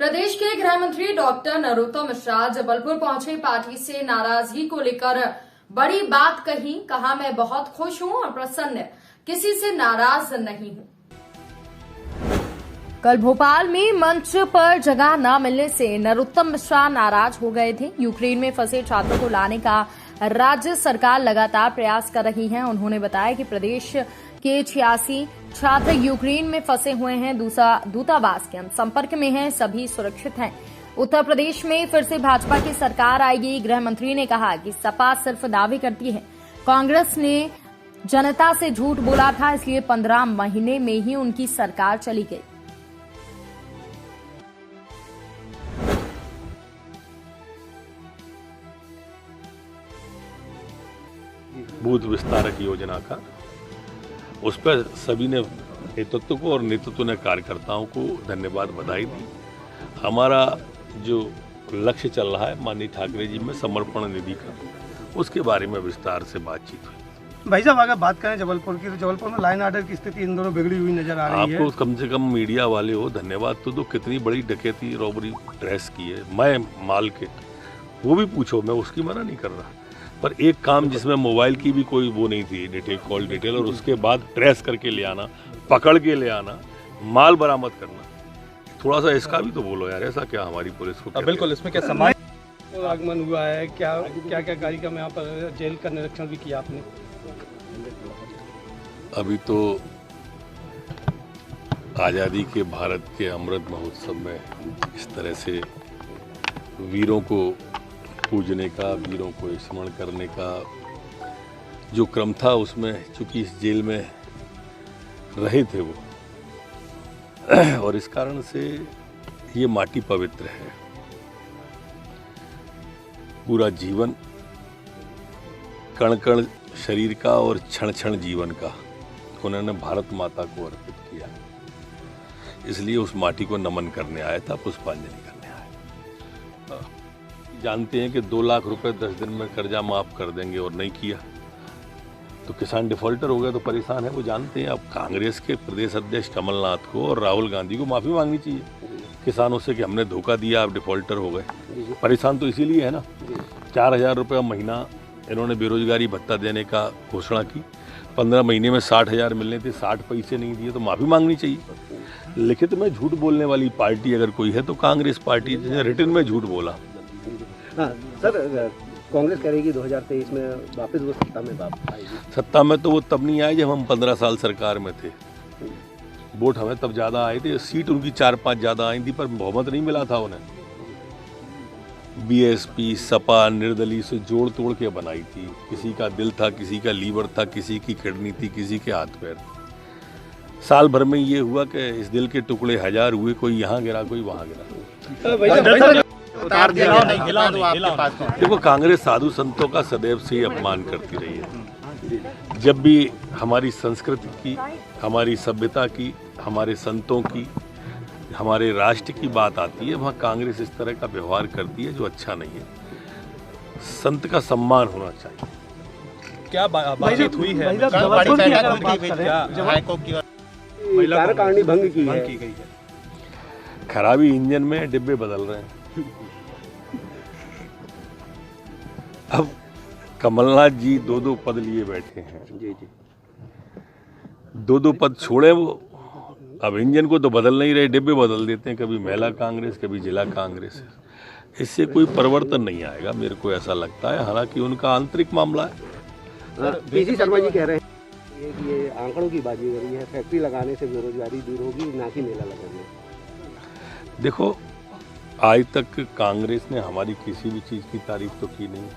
प्रदेश के गृह मंत्री डॉक्टर नरोत्तम मिश्रा जबलपुर पहुंचे। पार्टी से नाराजगी को लेकर बड़ी बात कही। कहा, मैं बहुत खुश हूं और प्रसन्न, किसी से नाराज नहीं हूं। कल भोपाल में मंच पर जगह न मिलने से नरोत्तम मिश्रा नाराज हो गए थे। यूक्रेन में फंसे छात्रों को लाने का राज्य सरकार लगातार प्रयास कर रही है। उन्होंने बताया कि प्रदेश के 86 छात्र यूक्रेन में फंसे हुए हैं। दूतावास के हम संपर्क में हैं, सभी सुरक्षित हैं। उत्तर प्रदेश में फिर से भाजपा की सरकार आएगी। गृह मंत्री ने कहा कि सपा सिर्फ दावे करती है, कांग्रेस ने जनता से झूठ बोला था, इसलिए 15 महीने में ही उनकी सरकार चली गई। बूथ विस्तारक योजना का, उस पर सभी ने नेतृत्व को और नेतृत्व ने कार्यकर्ताओं को धन्यवाद बधाई दी। हमारा जो लक्ष्य चल रहा है माननीय ठाकरे जी में समर्पण निधि का, उसके बारे में विस्तार से बातचीत हुई। भाई साहब, अगर बात करें जबलपुर की, तो जबलपुर में लाइन ऑर्डर की स्थिति इन दोनों बिगड़ी हुई नजर आ रही है। आपको कम से कम मीडिया वाले हो धन्यवाद तो दो, कितनी बड़ी डकैती रॉबरी ट्रेस की है। मैं माल के वो भी पूछो, मैं उसकी मना नहीं कर रहा, पर एक काम जिसमें मोबाइल की भी कोई वो नहीं थी, डिटेल कॉल डिटेल, और उसके बाद ट्रेस करके ले आना, पकड़ के ले आना, माल बरामद करना, थोड़ा सा इसका भी तो बोलो यार। ऐसा क्या हमारी पुलिस को? बिल्कुल, इसमें क्या समाज आगमन हुआ है, क्या क्या कार्यक्रम यहाँ पर, जेल का निरीक्षण भी किया आपने? अभी तो आज़ादी के भारत के अमृत महोत्सव में इस तरह से वीरों को पूजने का, वीरों को स्मरण करने का जो क्रम था, उसमें चूंकि इस जेल में रहे थे वो, और इस कारण से ये माटी पवित्र है। पूरा जीवन, कण कण शरीर का और क्षण क्षण जीवन का उन्होंने भारत माता को अर्पित किया, इसलिए उस माटी को नमन करने आया था, पुष्पांजलि करने आया। जानते हैं कि 2 लाख रुपए 10 दिन में कर्जा माफ कर देंगे और नहीं किया तो किसान डिफॉल्टर हो गए तो परेशान है, वो जानते हैं। अब कांग्रेस के प्रदेश अध्यक्ष कमलनाथ को और राहुल गांधी को माफी मांगनी चाहिए किसानों से कि हमने धोखा दिया, आप डिफॉल्टर हो गए। परेशान तो इसीलिए है ना। 4000 रुपये महीना इन्होंने बेरोजगारी भत्ता देने का घोषणा की, 15 महीने में 60,000 मिलने थे, 60 पैसे नहीं दिए, तो माफी मांगनी चाहिए। लिखित में झूठ बोलने वाली पार्टी अगर कोई है तो कांग्रेस पार्टी, जिसने रिटर्न में झूठ बोला। हाँ सर, कांग्रेस कह रही है कि 2023 में वापस वो सत्ता में आएगी। सत्ता में तो वो तब नहीं आए जब हम 15 साल सरकार में थे। वोट हमें तब ज़्यादा आए थे, सीट उनकी 4-5 ज़्यादा आई थी, पर बहुमत नहीं मिला था उन्हें। बीएसपी सपा निर्दलीय से जोड़ तोड़ के बनाई थी। किसी का दिल था, किसी का लीवर था, किसी की किडनी थी, किसी के हाथ पैर। साल भर में ये हुआ कि इस दिल के टुकड़े 1000 हुए, कोई यहाँ गिरा, कोई वहाँ गिरा। देखो, कांग्रेस साधु संतों का सदैव से ही अपमान करती रही है। जब भी हमारी संस्कृति की, हमारी सभ्यता की, हमारे संतों की, हमारे राष्ट्र की बात आती है, वहाँ कांग्रेस इस तरह का व्यवहार करती है जो अच्छा नहीं है। संत का सम्मान होना चाहिए। क्या बातचीत हुई है? कार्यकारिणी भंग की गई है। खराबी इंजन में, डिब्बे बदल रहे हैं। अब कमलनाथ जी 2-2 पद लिए बैठे हैं। जी जी, 2-2 पद छोड़े वो, अब इंजन को तो बदल नहीं रहे, डिब्बे बदल देते हैं, कभी महिला कांग्रेस, कभी जिला कांग्रेस। इससे कोई परिवर्तन नहीं आएगा, मेरे को ऐसा लगता है। हालांकि उनका आंतरिक मामला है। पीसी शर्मा जी कह रहे हैं कि ये आंकड़ों की बाजीगरी है, फैक्ट्री लगाने से बेरोजगारी दूर होगी, ना कि मेला लगाने। देखो, आज तक कांग्रेस ने हमारी किसी भी चीज़ की तारीफ तो की नहीं,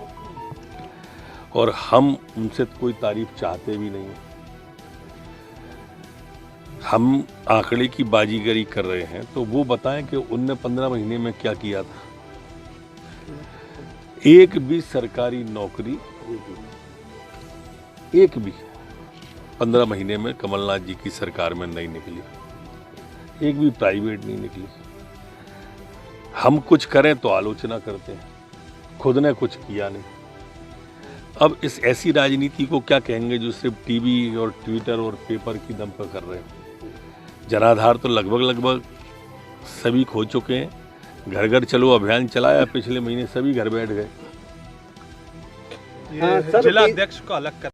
और हम उनसे कोई तारीफ चाहते भी नहीं। हम आंकड़े की बाजीगरी कर रहे हैं तो वो बताएं कि उनने 15 महीने में क्या किया था। एक भी सरकारी नौकरी, एक भी 15 महीने में कमलनाथ जी की सरकार में नहीं निकली, एक भी प्राइवेट नहीं निकली। हम कुछ करें तो आलोचना करते हैं, खुद ने कुछ किया नहीं। अब इस ऐसी राजनीति को क्या कहेंगे जो सिर्फ टीवी और ट्विटर और पेपर की दम पर कर रहे हैं। जनाधार तो लगभग सभी खो चुके हैं। घर घर चलो अभियान चलाया, पिछले महीने सभी घर बैठ गए। हाँ, सर, जिला अध्यक्ष को अलग कर